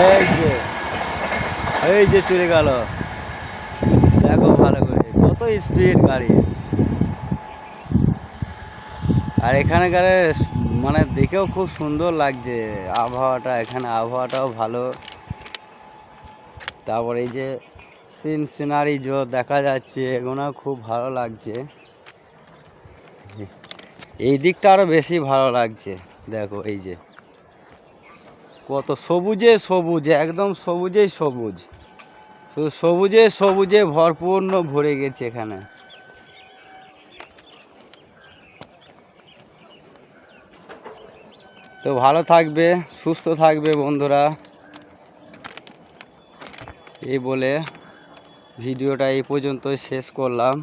এই যে এই যে চলে গেল, দেখো ভালো করে কত স্পিড গাড়ি। আর এখানকার মানে দেখেও খুব সুন্দর লাগছে আবহাওয়াটা, এখানে আবহাওয়াটাও ভালো। তারপর এই যে সিনারি যে দেখা যাচ্ছে এগুলো খুব ভালো লাগছে। এই দিকটা আরো বেশি ভালো লাগছে, দেখো এই যে কত সবুজে সবুজ, একদম সবুজেই সবুজ, শুধু সবুজে সবুজে ভরপূর্ণ ভরে গেছে এখানে। তো ভালো থাকবে, সুস্থ থাকবে বন্ধুরা, এই বলে ভিডিওটা এই পর্যন্ত শেষ করলাম।